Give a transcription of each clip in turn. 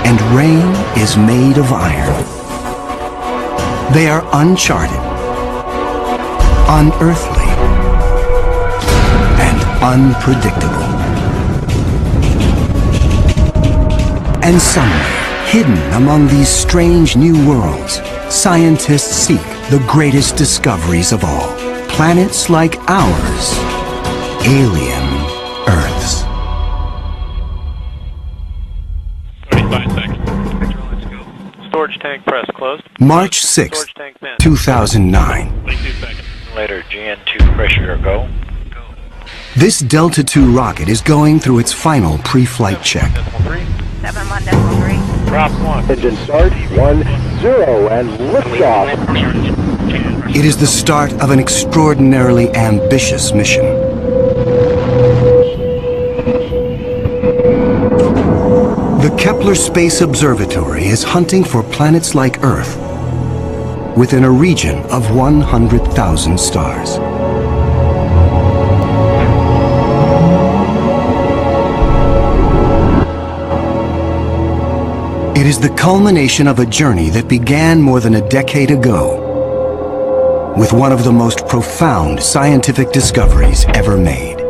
and rain is made of iron. They are uncharted, unearthly, and unpredictable. And somewhere, hidden among these strange new worlds, scientists seek the greatest discoveries of all. Planets like ours, alien Earths. 35 seconds. Let's go. Storage tank press closed. March 6, 2009. 22 seconds. Later, GN2 pressure go. This Delta II rocket is going through its final pre-flight check. 71.3. Drop 1. Engine start, 1-0, and liftoff. It is the start of an extraordinarily ambitious mission. The Kepler Space Observatory is hunting for planets like Earth within a region of 100,000 stars. It is the culmination of a journey that began more than a decade ago with one of the most profound scientific discoveries ever made.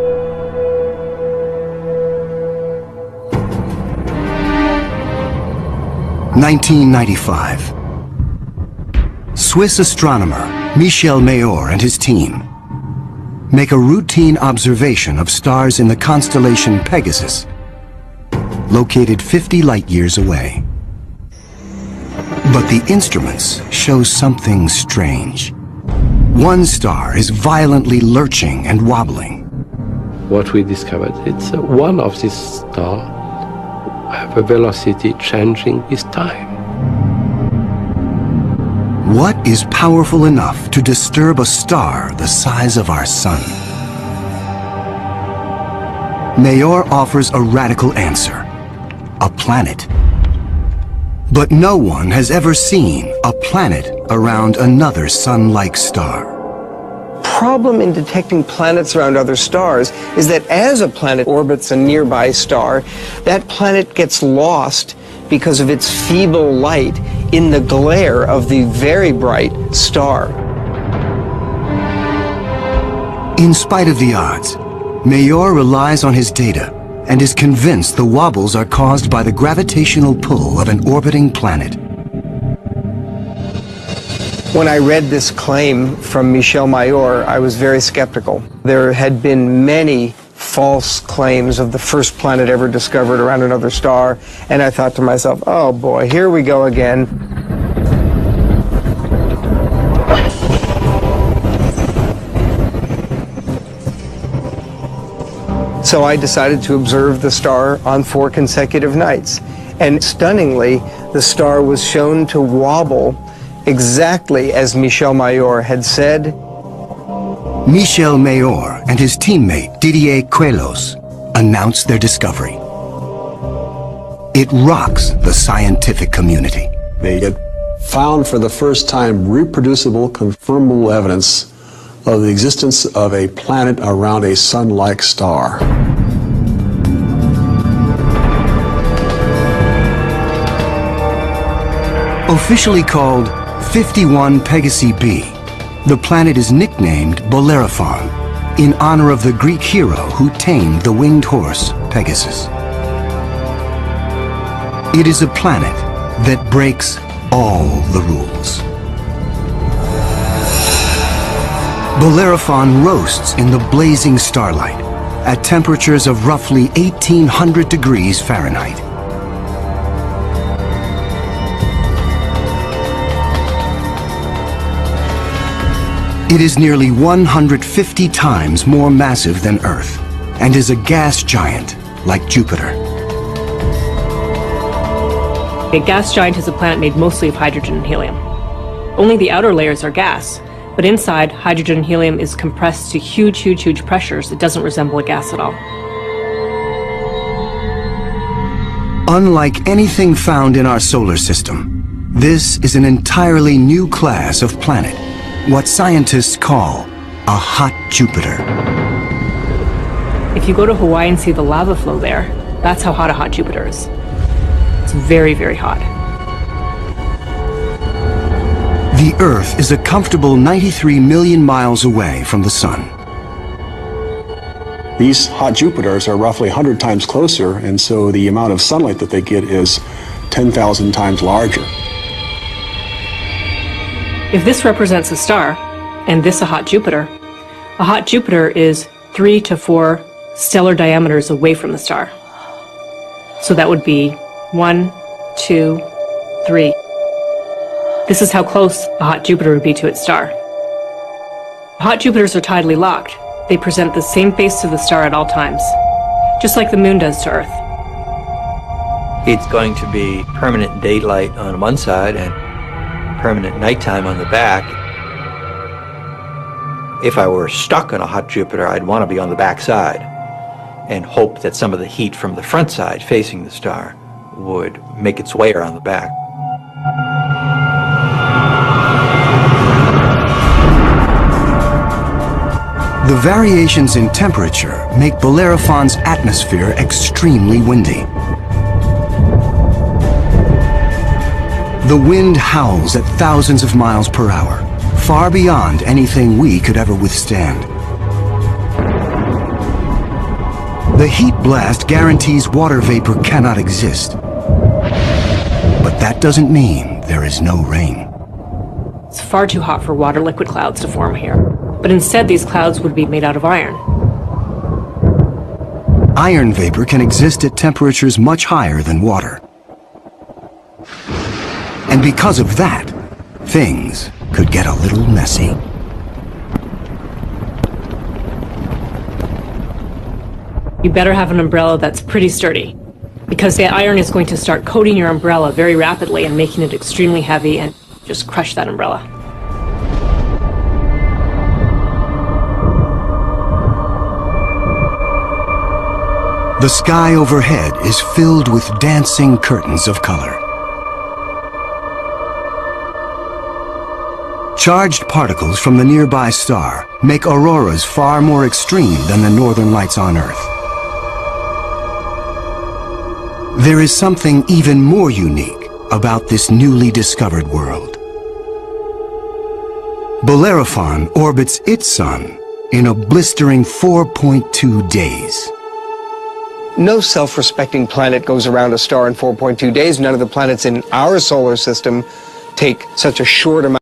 (1995). Swiss astronomer Michel Mayor and his team make a routine observation of stars in the constellation Pegasus, located 50 light-years away. But the instruments show something strange. One star is violently lurching and wobbling. What we discovered, it's one of these stars have a velocity changing with time. What is powerful enough to disturb a star the size of our sun? Mayor offers a radical answer: a planet. But no one has ever seen a planet around another sun-like star. Problem in detecting planets around other stars is that as a planet orbits a nearby star, that planet gets lost because of its feeble light in the glare of the very bright star. In spite of the odds, Mayor relies on his data and is convinced the wobbles are caused by the gravitational pull of an orbiting planet. When I read this claim from Michel Mayor, I was very skeptical. There had been many false claims of the first planet ever discovered around another star, and I thought to myself, oh boy, here we go again. So I decided to observe the star on 4 consecutive nights. And stunningly, the star was shown to wobble exactly as Michel Mayor had said. Michel Mayor and his teammate Didier Queloz announced their discovery. It rocks the scientific community. They had found for the first time reproducible, confirmable evidence of the existence of a planet around a sun-like star. Officially called 51 Pegasi b, the planet is nicknamed Bellerophon in honor of the Greek hero who tamed the winged horse Pegasus. It is a planet that breaks all the rules. Bellerophon roasts in the blazing starlight at temperatures of roughly 1800 degrees Fahrenheit. It is nearly 150 times more massive than Earth and is a gas giant like Jupiter. A gas giant is a planet made mostly of hydrogen and helium. Only the outer layers are gas, but inside, hydrogen and helium is compressed to huge pressures. It doesn't resemble a gas at all. Unlike anything found in our solar system, this is an entirely new class of planet, what scientists call a hot Jupiter. If you go to Hawaii and see the lava flow there, that's how hot a hot Jupiter is. It's very, very hot. The Earth is a comfortable 93 million miles away from the Sun. These hot Jupiters are roughly 100 times closer, and so the amount of sunlight that they get is 10,000 times larger. If this represents a star, and this a hot Jupiter is 3 to 4 stellar diameters away from the star. So that would be 1, 2, 3. This is how close a hot Jupiter would be to its star. Hot Jupiters are tidally locked. They present the same face to the star at all times, just like the moon does to Earth. It's going to be permanent daylight on one side and permanent nighttime on the back. If I were stuck on a hot Jupiter, I'd want to be on the back side and hope that some of the heat from the front side facing the star would make its way around the back. The variations in temperature make Bellerophon's atmosphere extremely windy. The wind howls at thousands of miles per hour, far beyond anything we could ever withstand. The heat blast guarantees water vapor cannot exist. But that doesn't mean there is no rain. It's far too hot for water liquid clouds to form here. But instead, these clouds would be made out of iron. Iron vapor can exist at temperatures much higher than water. And because of that, things could get a little messy. You better have an umbrella that's pretty sturdy, because the iron is going to start coating your umbrella very rapidly and making it extremely heavy and just crush that umbrella. The sky overhead is filled with dancing curtains of color. Charged particles from the nearby star make auroras far more extreme than the northern lights on Earth. There is something even more unique about this newly discovered world. Bellerophon orbits its sun in a blistering 4.2 days. No self-respecting planet goes around a star in 4.2 days. None of the planets in our solar system take such a short amount.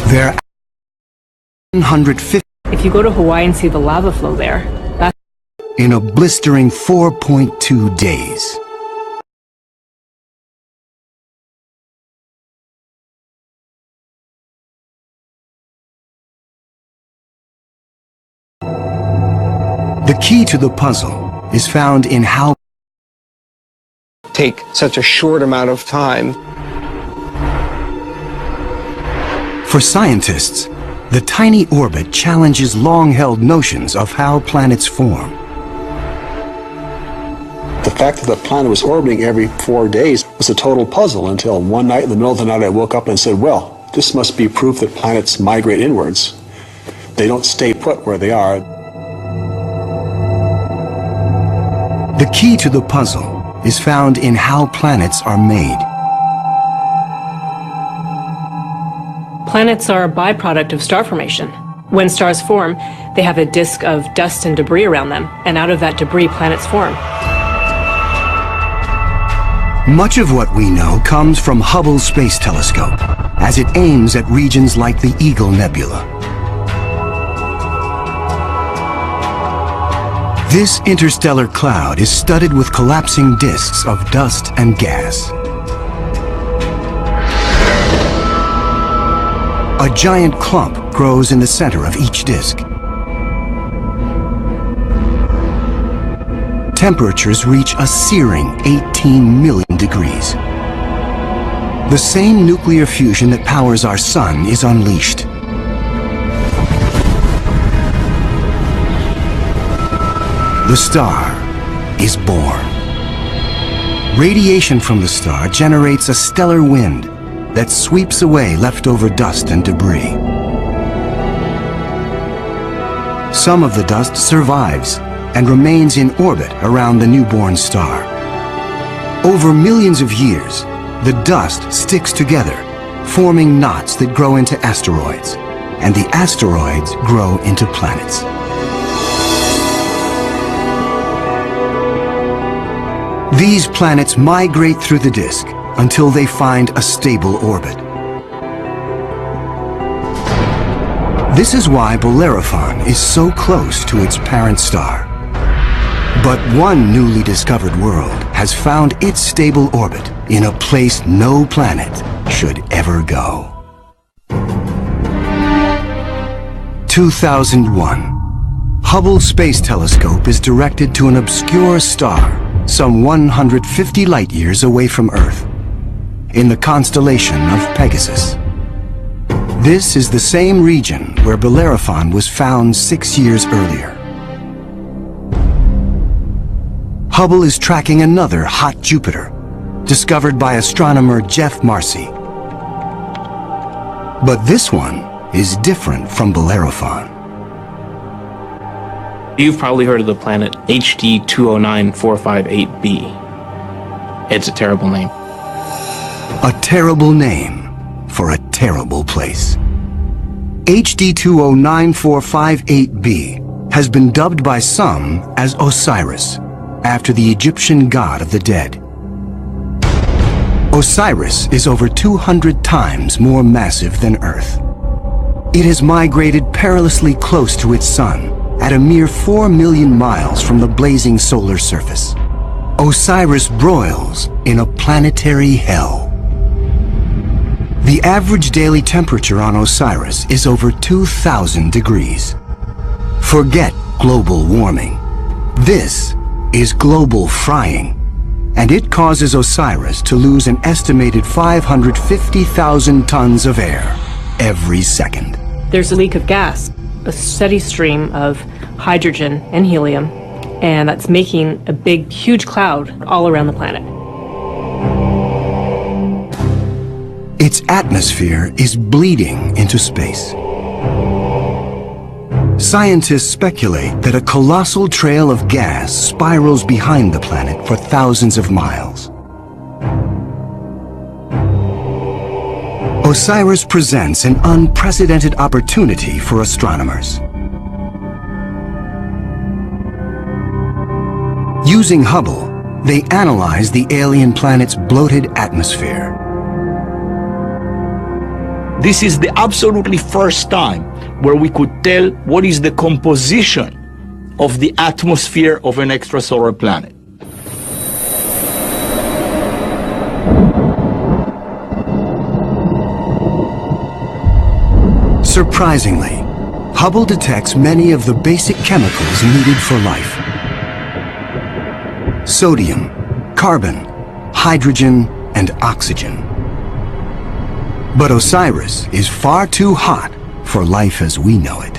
There are 150 If you go to Hawaii and see the lava flow there, that's in a blistering 4.2 days. The key to the puzzle is found in how Take such a short amount of time. For scientists, the tiny orbit challenges long-held notions of how planets form. The fact that the planet was orbiting every 4 days was a total puzzle until one night in the middle of the night I woke up and said, well, this must be proof that planets migrate inwards. They don't stay put where they are. The key to the puzzle is found in how planets are made. planets are a byproduct of star formation. When stars form, they have a disk of dust and debris around them, and out of that debris, planets form. Much of what we know comes from Hubble's Space Telescope, as it aims at regions like the Eagle Nebula. This interstellar cloud is studded with collapsing disks of dust and gas. A giant clump grows in the center of each disk. Temperatures reach a searing 18 million degrees. The same nuclear fusion that powers our sun is unleashed. the star is born. Radiation from the star generates a stellar wind that sweeps away leftover dust and debris. Some of the dust survives and remains in orbit around the newborn star. Over millions of years, the dust sticks together, forming knots that grow into asteroids, and the asteroids grow into planets. These planets migrate through the disk until they find a stable orbit. This is why Bellerophon is so close to its parent star. But one newly discovered world has found its stable orbit in a place no planet should ever go. 2001. Hubble Space Telescope is directed to an obscure star some 150 light-years away from Earth, in the constellation of Pegasus. This is the same region where Bellerophon was found 6 years earlier. Hubble is tracking another hot Jupiter, discovered by astronomer Jeff Marcy. But this one is different from Bellerophon. You've probably heard of the planet HD 209458b. It's a terrible name. A terrible name for a terrible place. HD 209458b has been dubbed by some as Osiris, after the Egyptian god of the dead. Osiris is over 200 times more massive than Earth. It has migrated perilously close to its sun, at a mere 4 million miles from the blazing solar surface. Osiris broils in a planetary hell. The average daily temperature on Osiris is over 2,000 degrees. Forget global warming. This is global frying, and it causes Osiris to lose an estimated 550,000 tons of air every second. There's a leak of gas, a steady stream of hydrogen and helium, and that's making a big, huge cloud all around the planet. Its atmosphere is bleeding into space. Scientists speculate that a colossal trail of gas spirals behind the planet for thousands of miles. Osiris presents an unprecedented opportunity for astronomers. Using Hubble, they analyze the alien planet's bloated atmosphere. This is the absolutely first time where we could tell what is the composition of the atmosphere of an extrasolar planet. Surprisingly, Hubble detects many of the basic chemicals needed for life. Sodium, carbon, hydrogen, and oxygen. But Osiris is far too hot for life as we know it.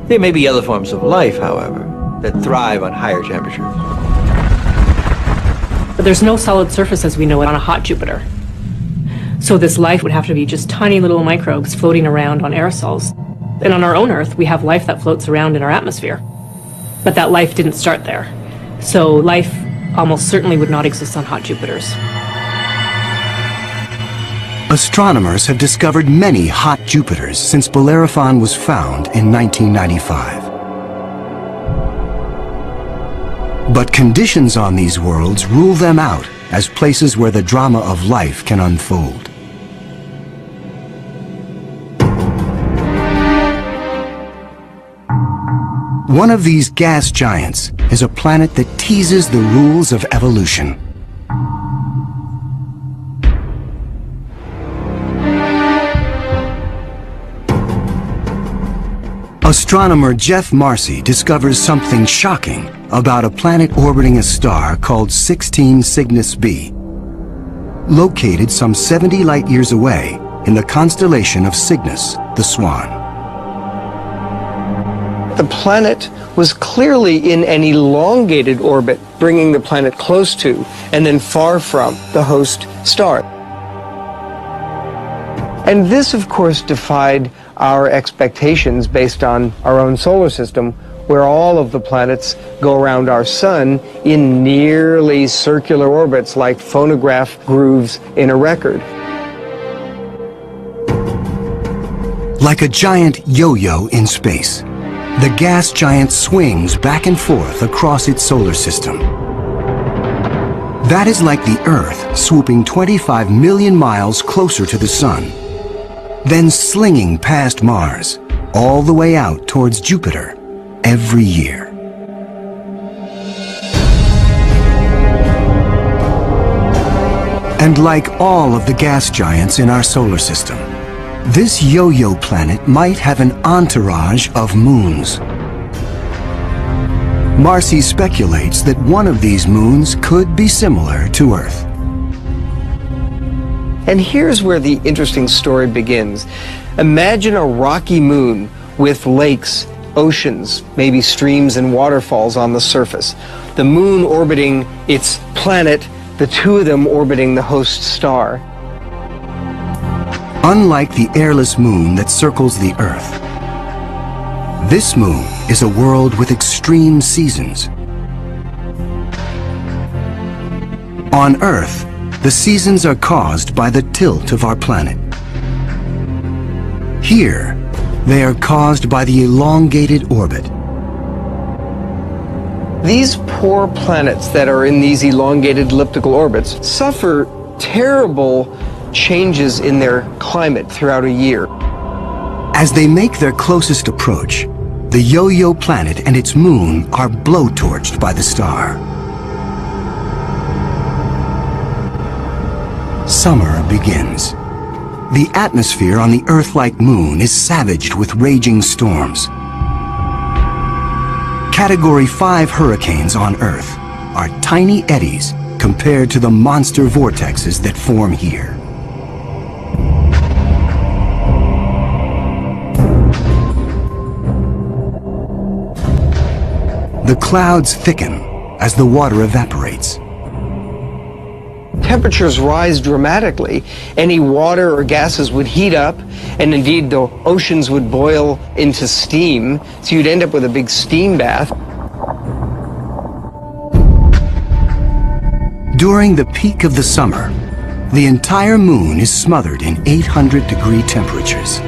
There may be other forms of life, however, that thrive on higher temperatures. But there's no solid surface as we know it on a hot Jupiter. So this life would have to be just tiny little microbes floating around on aerosols. And on our own Earth, we have life that floats around in our atmosphere. But that life didn't start there. So life almost certainly would not exist on hot Jupiters. Astronomers have discovered many hot Jupiters since Bellerophon was found in 1995. But conditions on these worlds rule them out as places where the drama of life can unfold. One of these gas giants is a planet that teases the rules of evolution. Astronomer Jeff Marcy discovers something shocking about a planet orbiting a star called 16 Cygnus b, located some 70 light-years away in the constellation of Cygnus, the Swan. the planet was clearly in an elongated orbit, bringing the planet close to and then far from the host star. And this, of course, defied our expectations based on our own solar system, where all of the planets go around our sun in nearly circular orbits like phonograph grooves in a record. Like a giant yo-yo in space, the gas giant swings back and forth across its solar system. That is like the Earth swooping 25 million miles closer to the Sun, then slinging past Mars, all the way out towards Jupiter every year. And like all of the gas giants in our solar system, this yo-yo planet might have an entourage of moons. Marcy speculates that one of these moons could be similar to Earth. And here's where the interesting story begins. Imagine a rocky moon with lakes, oceans, maybe streams and waterfalls on the surface. The moon orbiting its planet, the two of them orbiting the host star. Unlike the airless moon that circles the Earth, this moon is a world with extreme seasons. On Earth, the seasons are caused by the tilt of our planet. Here, they are caused by the elongated orbit. These poor planets that are in these elongated elliptical orbits suffer terrible changes in their climate throughout a year. As they make their closest approach, the yo-yo planet and its moon are blowtorched by the star. Summer begins. The atmosphere on the Earth-like moon is savaged with raging storms. Category 5 hurricanes on Earth are tiny eddies compared to the monster vortexes that form here. The clouds thicken as the water evaporates. Temperatures rise dramatically. Any water or gases would heat up, and indeed the oceans would boil into steam, so you'd end up with a big steam bath. During the peak of the summer, the entire moon is smothered in 800-degree temperatures.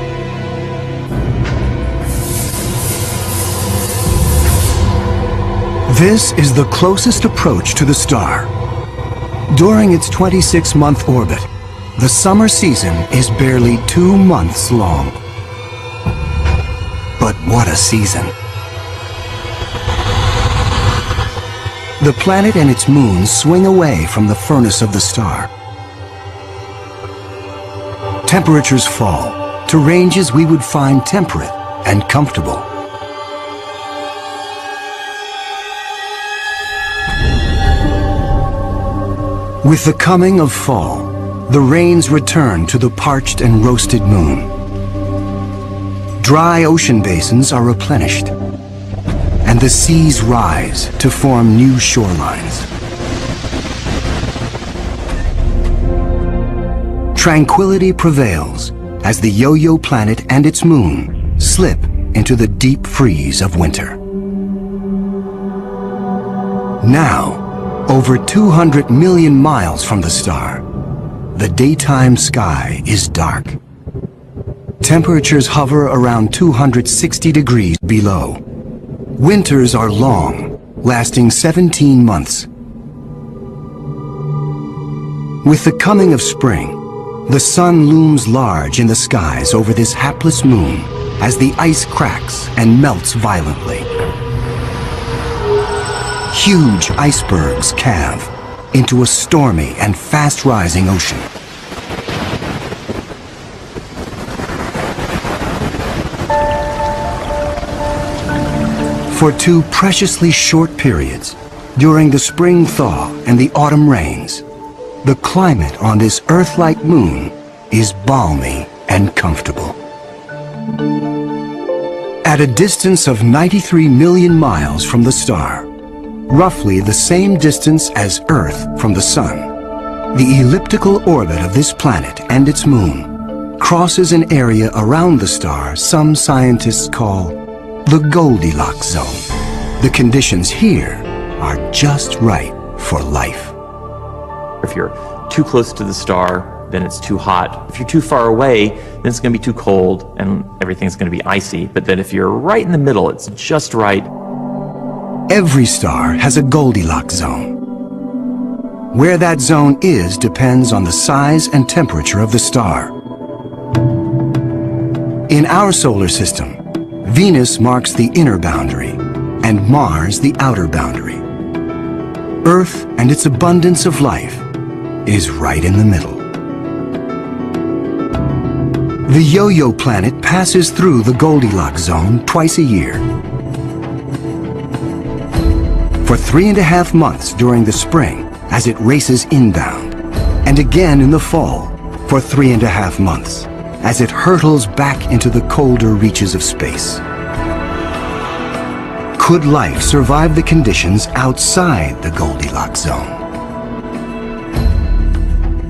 This is the closest approach to the star. During its 26-month orbit, the summer season is barely 2 months long. But what a season! The planet and its moon swing away from the furnace of the star. Temperatures fall to ranges we would find temperate and comfortable. With the coming of fall, the rains return to the parched and roasted moon. Dry ocean basins are replenished, and the seas rise to form new shorelines. Tranquility prevails as the yo-yo planet and its moon slip into the deep freeze of winter. Now, over 200 million miles from the star, the daytime sky is dark. Temperatures hover around 260 degrees below. Winters are long, lasting 17 months. With the coming of spring, the sun looms large in the skies over this hapless moon as the ice cracks and melts violently. Huge icebergs calve into a stormy and fast-rising ocean. For 2 preciously short periods, during the spring thaw and the autumn rains, the climate on this Earth-like moon is balmy and comfortable. At a distance of 93 million miles from the star, roughly the same distance as Earth from the Sun, the elliptical orbit of this planet and its moon crosses an area around the star some scientists call the Goldilocks zone. The conditions here are just right for life. If you're too close to the star, then it's too hot. If you're too far away, then it's going to be too cold and everything's going to be icy. But then if you're right in the middle, it's just right. Every star has a Goldilocks zone. Where that zone is depends on the size and temperature of the star. In our solar system, Venus marks the inner boundary and Mars the outer boundary. Earth and its abundance of life is right in the middle. The Yo-Yo planet passes through the Goldilocks zone twice a year. For 3.5 months during the spring as it races inbound, and again in the fall for 3.5 months as it hurtles back into the colder reaches of space. Could life survive the conditions outside the Goldilocks zone?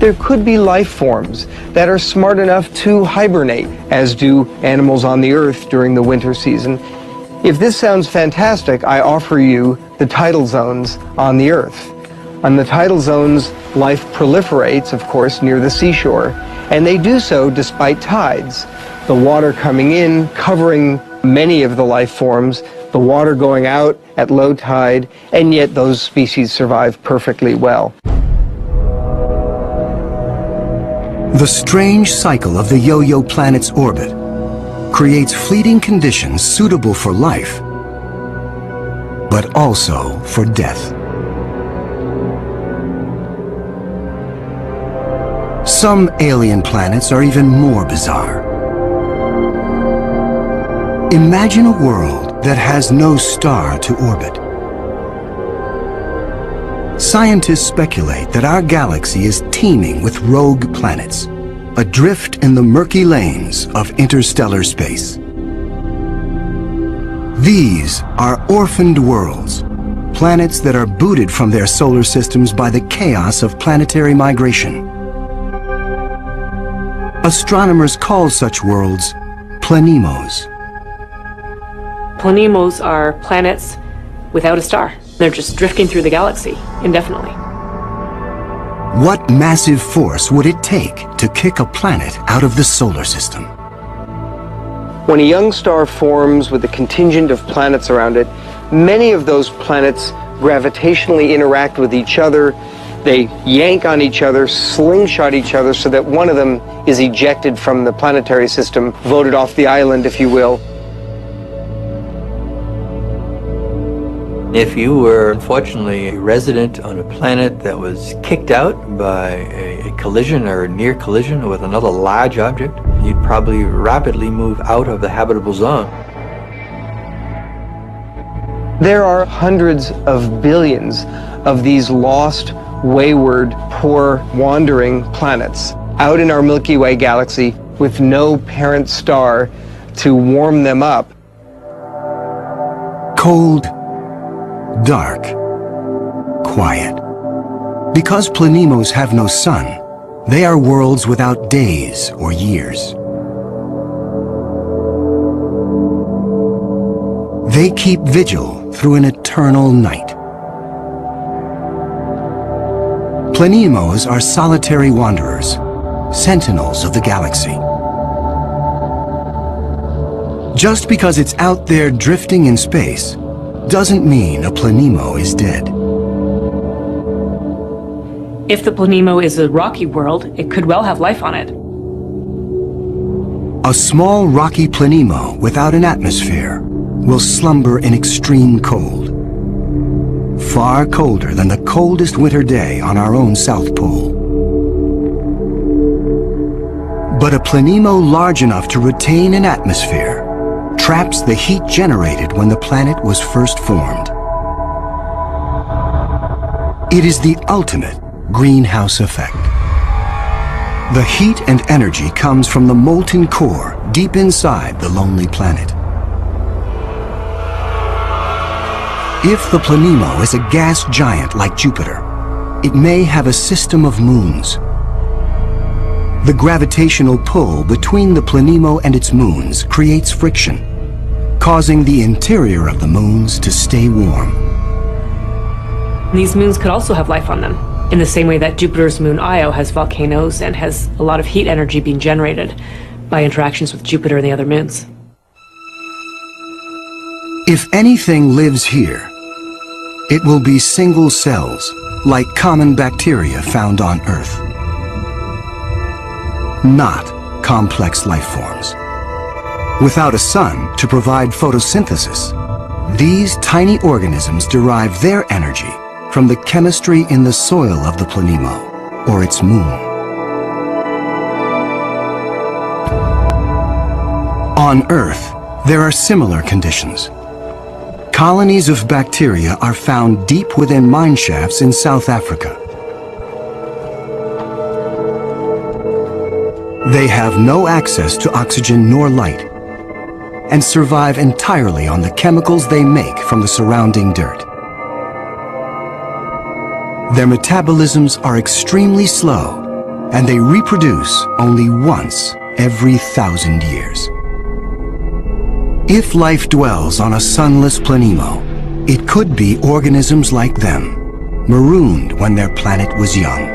There could be life forms that are smart enough to hibernate, as do animals on the Earth during the winter season. If this sounds fantastic, I offer you the tidal zones on the Earth. On the tidal zones, life proliferates, of course, near the seashore, and they do so despite tides. The water coming in, covering many of the life forms, the water going out at low tide, and yet those species survive perfectly well. The strange cycle of the Yo-Yo planet's orbit creates fleeting conditions suitable for life, but also for death. Some alien planets are even more bizarre. Imagine a world that has no star to orbit. Scientists speculate that our galaxy is teeming with rogue planets, adrift in the murky lanes of interstellar space. These are orphaned worlds, planets that are booted from their solar systems by the chaos of planetary migration. Astronomers call such worlds planemos. Planemos are planets without a star. They're just drifting through the galaxy indefinitely. What massive force would it take to kick a planet out of the solar system? When a young star forms with a contingent of planets around it, many of those planets gravitationally interact with each other. They yank on each other, slingshot each other, so that one of them is ejected from the planetary system, voted off the island, if you will. If you were, unfortunately, a resident on a planet that was kicked out by a collision or a near collision with another large object, you'd probably rapidly move out of the habitable zone. There are hundreds of billions of these lost, wayward, poor, wandering planets out in our Milky Way galaxy with no parent star to warm them up. Cold, dark, quiet. Because planemos have no sun, they are worlds without days or years. They keep vigil through an eternal night. Planemos are solitary wanderers, sentinels of the galaxy. Just because it's out there drifting in space doesn't mean a planemo is dead. If the planemo is a rocky world, it could well have life on it. A small rocky planemo without an atmosphere will slumber in extreme cold. Far colder than the coldest winter day on our own South Pole. But a planemo large enough to retain an atmosphere traps the heat generated when the planet was first formed. It is the ultimate greenhouse effect. The heat and energy comes from the molten core deep inside the lonely planet. If the Planemo is a gas giant like Jupiter, it may have a system of moons. The gravitational pull between the Planemo and its moons creates friction, causing the interior of the moons to stay warm. These moons could also have life on them, in the same way that Jupiter's moon Io has volcanoes and has a lot of heat energy being generated by interactions with Jupiter and the other moons. If anything lives here, it will be single cells, like common bacteria found on Earth. Not complex life forms. Without a sun to provide photosynthesis, these tiny organisms derive their energy from the chemistry in the soil of the Planemo, or its moon. On Earth, there are similar conditions. Colonies of bacteria are found deep within mine shafts in South Africa. They have no access to oxygen nor light, and survive entirely on the chemicals they make from the surrounding dirt. Their metabolisms are extremely slow, and they reproduce only once every 1,000 years. If life dwells on a sunless Planemo, it could be organisms like them, marooned when their planet was young.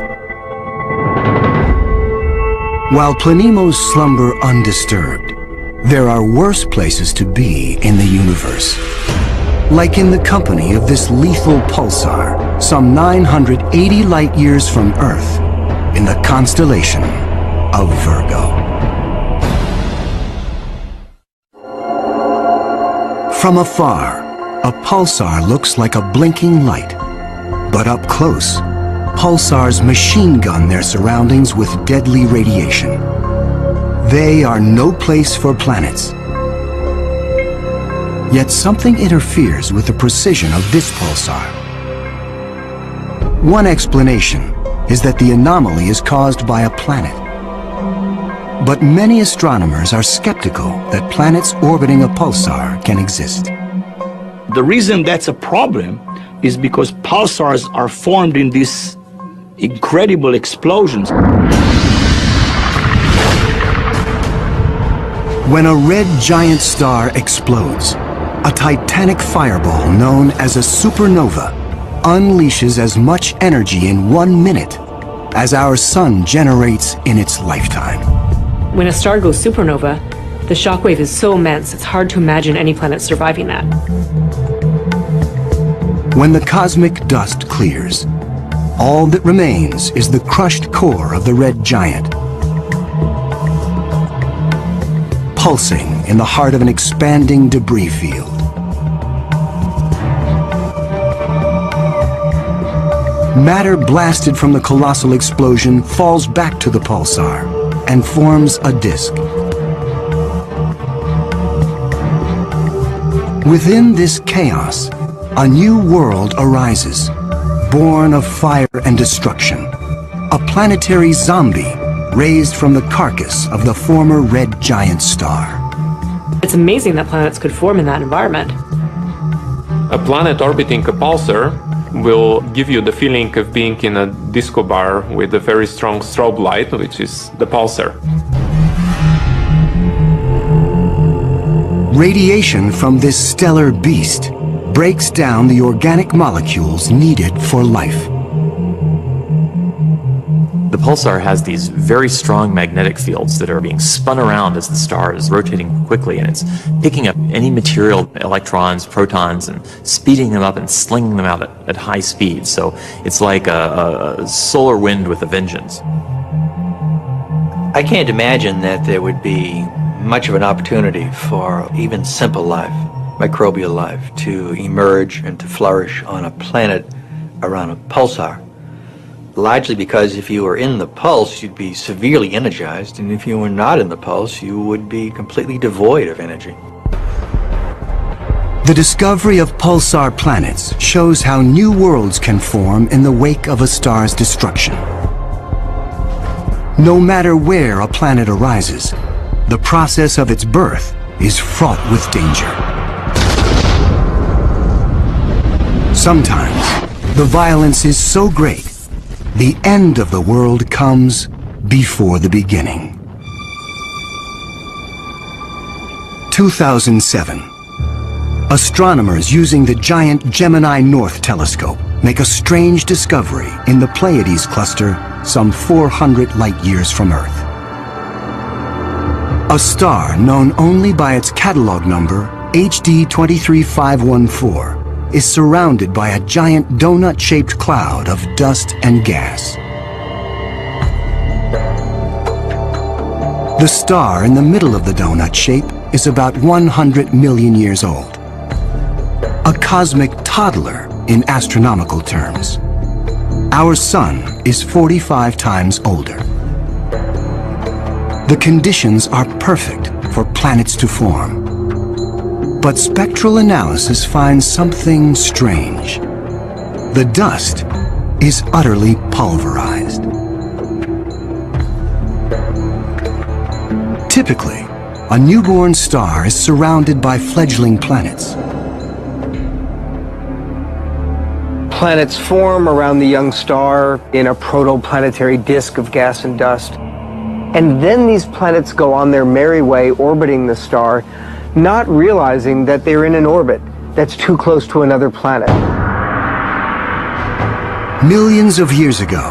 While Planemos slumber undisturbed, there are worse places to be in the universe. Like in the company of this lethal pulsar, some 980 light-years from Earth, in the constellation of Virgo. From afar, a pulsar looks like a blinking light. But up close, pulsars machine gun their surroundings with deadly radiation. They are no place for planets. Yet something interferes with the precision of this pulsar. One explanation is that the anomaly is caused by a planet. But many astronomers are skeptical that planets orbiting a pulsar can exist. The reason that's a problem is because pulsars are formed in these incredible explosions. When a red giant star explodes, a titanic fireball known as a supernova unleashes as much energy in 1 minute as our sun generates in its lifetime. When a star goes supernova, the shockwave is so immense it's hard to imagine any planet surviving that. When the cosmic dust clears, all that remains is the crushed core of the red giant, pulsing in the heart of an expanding debris field. Matter blasted from the colossal explosion falls back to the pulsar and forms a disk. Within this chaos, a new world arises, born of fire and destruction. A planetary zombie raised from the carcass of the former red giant star. It's amazing that planets could form in that environment. A planet orbiting a pulsar will give you the feeling of being in a disco bar with a very strong strobe light, which is the pulsar. Radiation from this stellar beast breaks down the organic molecules needed for life. The pulsar has these very strong magnetic fields that are being spun around as the star is rotating quickly, and it's picking up any material, electrons, protons, and speeding them up and slinging them out at high speed. So it's like a solar wind with a vengeance. I can't imagine that there would be much of an opportunity for even simple life, microbial life, to emerge and to flourish on a planet around a pulsar. Largely because if you were in the pulse, you'd be severely energized, and if you were not in the pulse, you would be completely devoid of energy. The discovery of pulsar planets shows how new worlds can form in the wake of a star's destruction. No matter where a planet arises, the process of its birth is fraught with danger. Sometimes, the violence is so great, the end of the world comes before the beginning. 2007. Astronomers using the giant Gemini North telescope make a strange discovery in the Pleiades cluster some 400 light-years from Earth. A star known only by its catalog number, HD 23514, is surrounded by a giant donut-shaped cloud of dust and gas. The star in the middle of the donut shape is about 100 million years old. A cosmic toddler in astronomical terms. Our Sun is 45 times older. The conditions are perfect for planets to form. But spectral analysis finds something strange. The dust is utterly pulverized. Typically, a newborn star is surrounded by fledgling planets. Planets form around the young star in a protoplanetary disk of gas and dust. And then these planets go on their merry way orbiting the star, not realizing that they're in an orbit that's too close to another planet. Millions of years ago,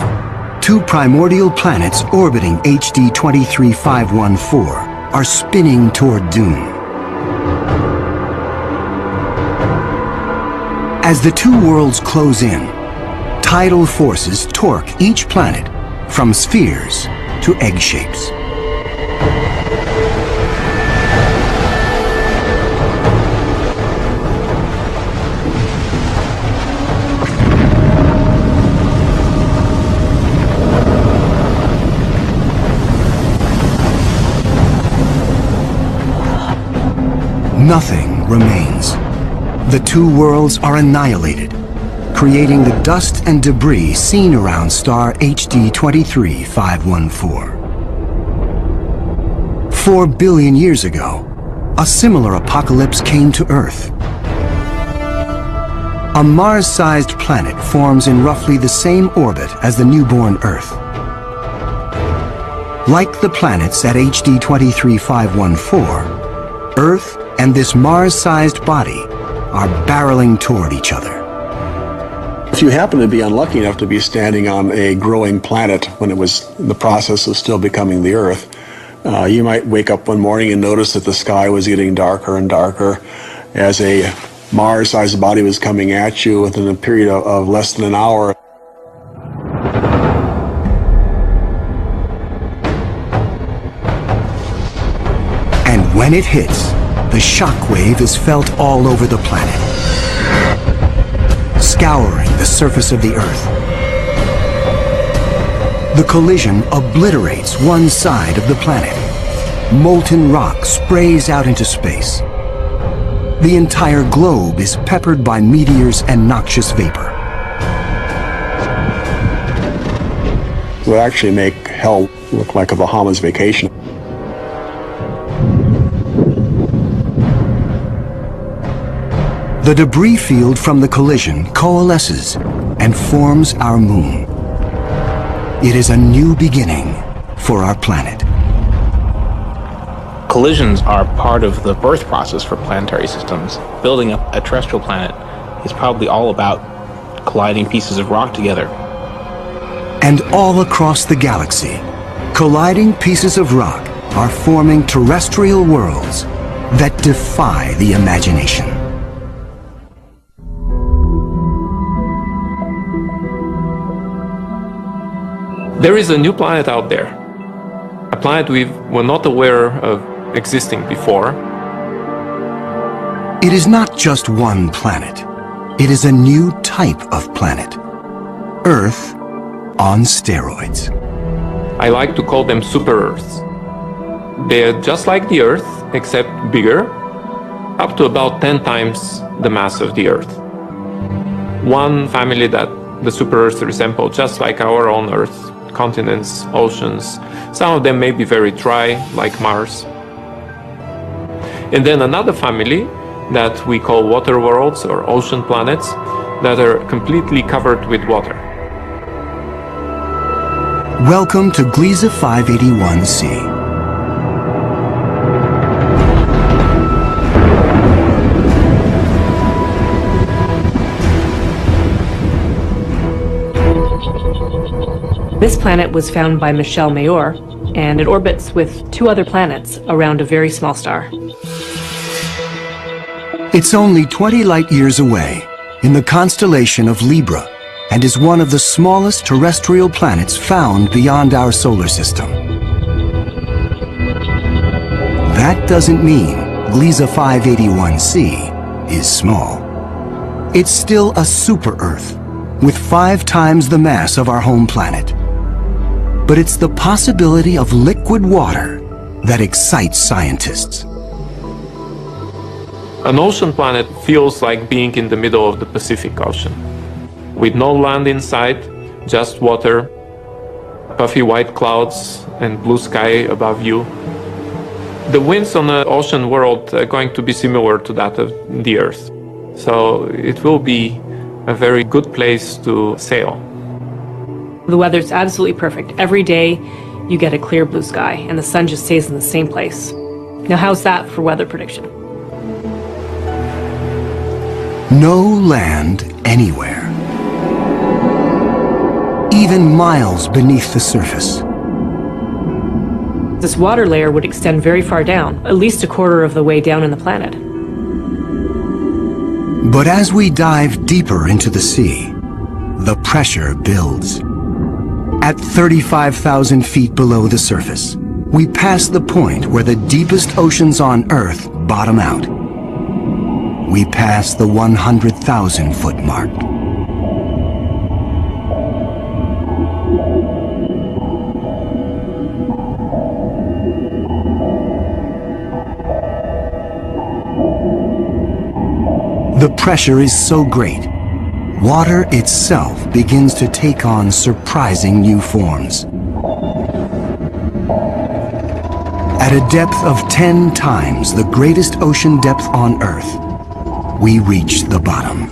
two primordial planets orbiting HD 23514 are spinning toward doom. As the two worlds close in, tidal forces torque each planet from spheres to egg shapes. Nothing remains. The two worlds are annihilated, creating the dust and debris seen around star HD 23514. 4 billion years ago, a similar apocalypse came to Earth. A Mars-sized planet forms in roughly the same orbit as the newborn Earth. Like the planets at HD 23514, Earth and this Mars-sized body are barreling toward each other. If you happen to be unlucky enough to be standing on a growing planet when it was in the process of still becoming the Earth, you might wake up one morning and notice that the sky was getting darker and darker as a Mars-sized body was coming at you within a period of less than an hour. And when it hits, the shock wave is felt all over the planet, scouring the surface of the Earth. The collision obliterates one side of the planet. Molten rock sprays out into space. The entire globe is peppered by meteors and noxious vapor. It would actually make hell look like a Bahamas vacation. The debris field from the collision coalesces and forms our moon. It is a new beginning for our planet. Collisions are part of the birth process for planetary systems. Building up a terrestrial planet is probably all about colliding pieces of rock together. And all across the galaxy, colliding pieces of rock are forming terrestrial worlds that defy the imagination. There is a new planet out there, a planet we were not aware of existing before. It is not just one planet. It is a new type of planet. Earth on steroids. I like to call them super Earths. They're just like the Earth, except bigger, up to about 10 times the mass of the Earth. One family that the super Earths resemble just like our own Earth. Continents, oceans. Some of them may be very dry, like Mars. And then another family that we call water worlds or ocean planets. that are completely covered with water. Welcome to Gliese 581c. This planet was found by Michel Mayor, and it orbits with 2 other planets around a very small star. It's only 20 light-years away in the constellation of Libra and is one of the smallest terrestrial planets found beyond our solar system. That doesn't mean Gliese 581c is small. It's still a super-Earth with 5 times the mass of our home planet. But it's the possibility of liquid water that excites scientists. An ocean planet feels like being in the middle of the Pacific Ocean, with no land inside, just water, puffy white clouds, and blue sky above you. The winds on the ocean world are going to be similar to that of the Earth, so it will be a very good place to sail. The weather's absolutely perfect. Every day you get a clear blue sky and the sun just stays in the same place. Now how's that for weather prediction? No land anywhere. Even miles beneath the surface. This water layer would extend very far down, at least a quarter of the way down in the planet. But as we dive deeper into the sea, the pressure builds. At 35,000 feet below the surface, we pass the point where the deepest oceans on Earth bottom out. We pass the 100,000-foot mark. The pressure is so great, water itself begins to take on surprising new forms. At a depth of 10 times the greatest ocean depth on Earth, we reach the bottom.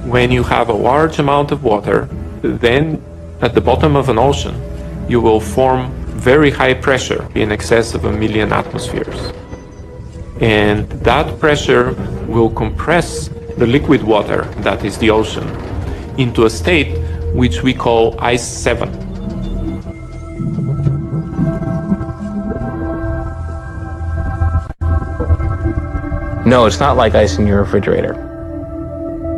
When you have a large amount of water, then at the bottom of an ocean, you will form very high pressure in excess of 1 million atmospheres. And that pressure will compress the liquid water, that is the ocean, into a state which we call ice 7. No, it's not like ice in your refrigerator.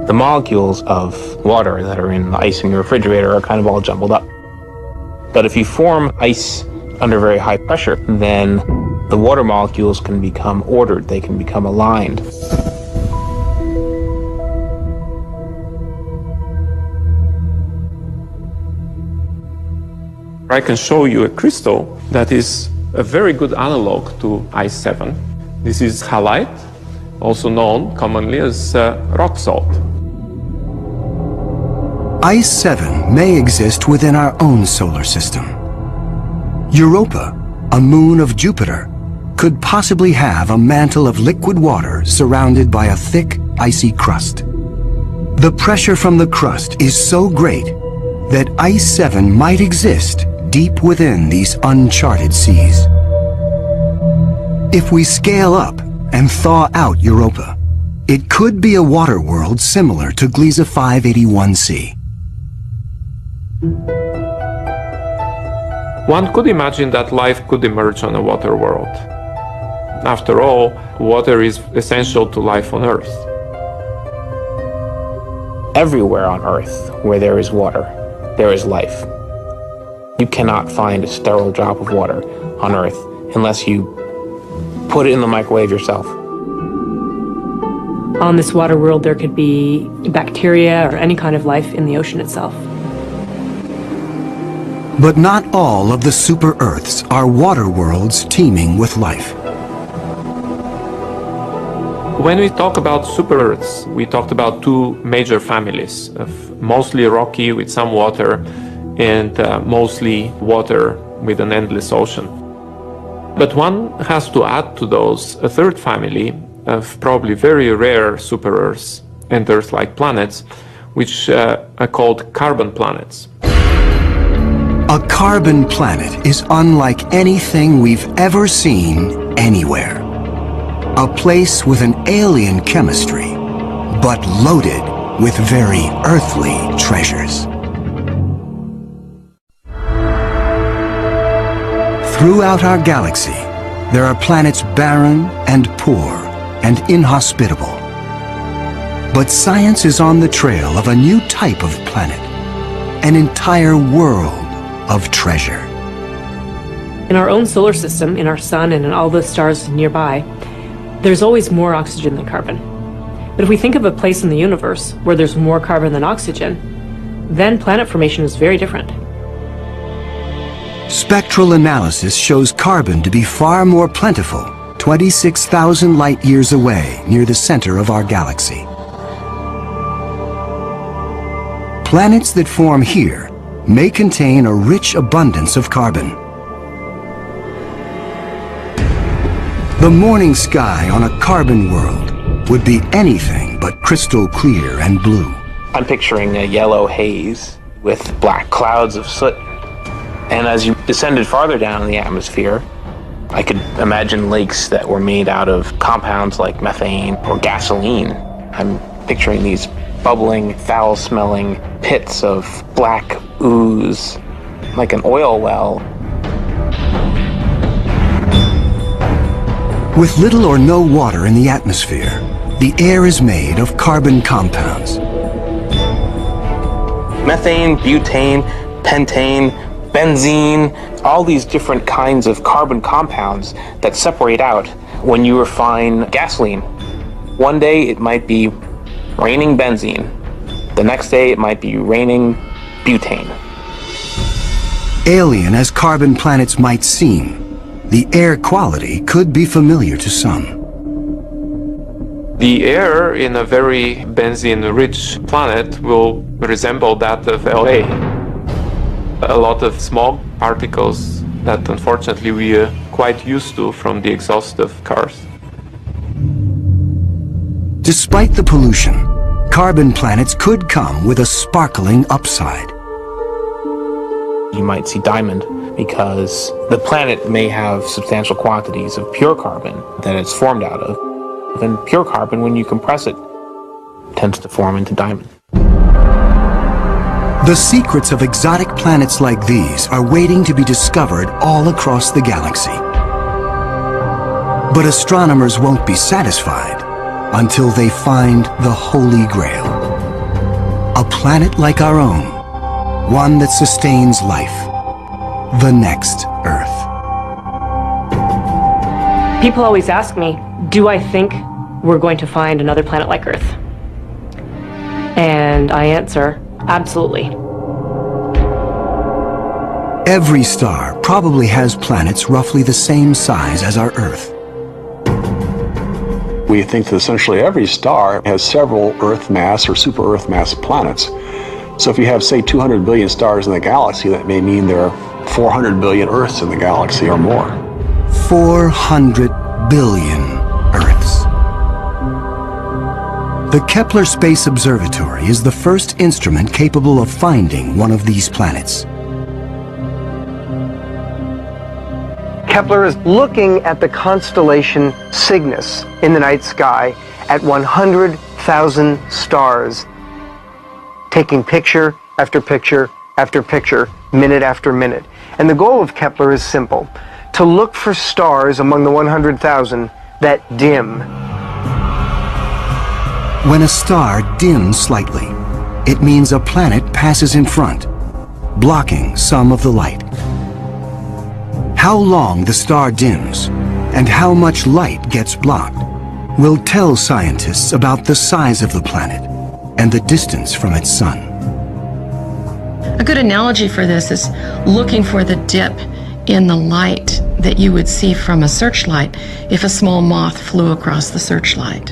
The molecules of water that are in the ice in your refrigerator are kind of all jumbled up. But if you form ice under very high pressure, then the water molecules can become ordered, they can become aligned. I can show you a crystal that is a very good analog to ice 7. This is halite, also known commonly as rock salt. Ice 7 may exist within our own solar system. Europa, a moon of Jupiter, could possibly have a mantle of liquid water surrounded by a thick, icy crust. The pressure from the crust is so great that Ice 7 might exist deep within these uncharted seas. If we scale up and thaw out Europa, it could be a water world similar to Gliese 581c. One could imagine that life could emerge on a water world. After all, water is essential to life on Earth. Everywhere on Earth where there is water, there is life. You cannot find a sterile drop of water on Earth unless you put it in the microwave yourself. On this water world, there could be bacteria or any kind of life in the ocean itself. But not all of the super-Earths are water worlds teeming with life. When we talk about super-Earths, we talked about 2 major families of mostly rocky with some water and mostly water with an endless ocean. But one has to add to those a 3rd family of probably very rare super-Earths and Earth-like planets, which are called carbon planets. A carbon planet is unlike anything we've ever seen anywhere. A place with an alien chemistry, but loaded with very earthly treasures. Throughout our galaxy, there are planets barren and poor and inhospitable. But science is on the trail of a new type of planet, an entire world of treasure. In our own solar system, in our sun and in all the stars nearby, there's always more oxygen than carbon. But if we think of a place in the universe where there's more carbon than oxygen, then planet formation is very different. Spectral analysis shows carbon to be far more plentiful, 26,000 light-years away near the center of our galaxy. Planets that form here may contain a rich abundance of carbon. The morning sky on a carbon world would be anything but crystal clear and blue. I'm picturing a yellow haze with black clouds of soot. And as you descended farther down in the atmosphere, I could imagine lakes that were made out of compounds like methane or gasoline. I'm picturing these bubbling, foul-smelling pits of black ooze, like an oil well. With little or no water in the atmosphere, the air is made of carbon compounds. Methane, butane, pentane, benzene, all these different kinds of carbon compounds that separate out when you refine gasoline. One day it might be raining benzene. The next day it might be raining butane. Alien as carbon planets might seem, the air quality could be familiar to some. The air in a very benzene-rich planet will resemble that of LA. A lot of smog particles that unfortunately we are quite used to from the exhaust of cars. Despite the pollution, carbon planets could come with a sparkling upside. You might see diamond because the planet may have substantial quantities of pure carbon that it's formed out of. And pure carbon, when you compress it, tends to form into diamond. The secrets of exotic planets like these are waiting to be discovered all across the galaxy. But astronomers won't be satisfied until they find the Holy Grail. A planet like our own, one that sustains life, the next Earth. People always ask me, do I think we're going to find another planet like Earth? And I answer, absolutely. Every star probably has planets roughly the same size as our Earth. We think that essentially every star has several Earth mass or super Earth mass planets. So if you have, say, 200 billion stars in the galaxy, that may mean there are 400 billion Earths in the galaxy or more. 400 billion Earths. The Kepler Space Observatory is the first instrument capable of finding one of these planets. Kepler is looking at the constellation Cygnus in the night sky at 100,000 stars, taking picture after picture after picture, minute after minute. And the goal of Kepler is simple: to look for stars among the 100,000 that dim. When a star dims slightly, it means a planet passes in front, blocking some of the light. How long the star dims and how much light gets blocked will tell scientists about the size of the planet and the distance from its sun. A good analogy for this is looking for the dip in the light that you would see from a searchlight if a small moth flew across the searchlight.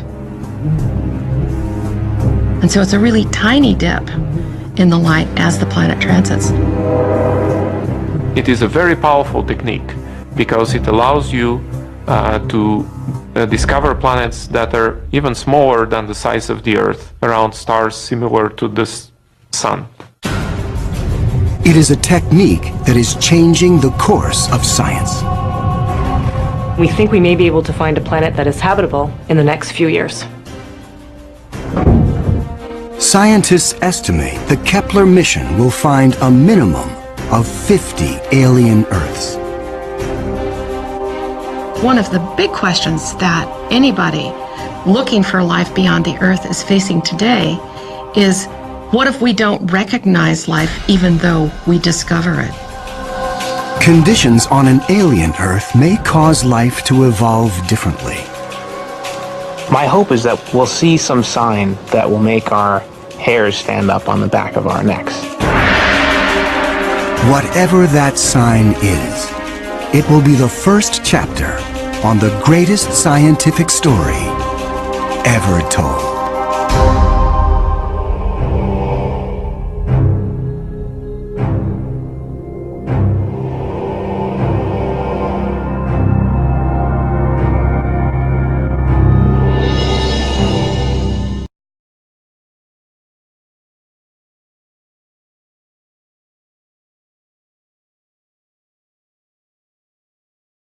And so it's a really tiny dip in the light as the planet transits. It is a very powerful technique because it allows you to discover planets that are even smaller than the size of the Earth around stars similar to the Sun. It is a technique that is changing the course of science. We think we may be able to find a planet that is habitable in the next few years. Scientists estimate the Kepler mission will find a minimum of 50 alien Earths. One of the big questions that anybody looking for life beyond the Earth is facing today is, what if we don't recognize life even though we discover it? Conditions on an alien Earth may cause life to evolve differently. My hope is that we'll see some sign that will make our hairs stand up on the back of our necks. Whatever that sign is, it will be the first chapter on the greatest scientific story ever told.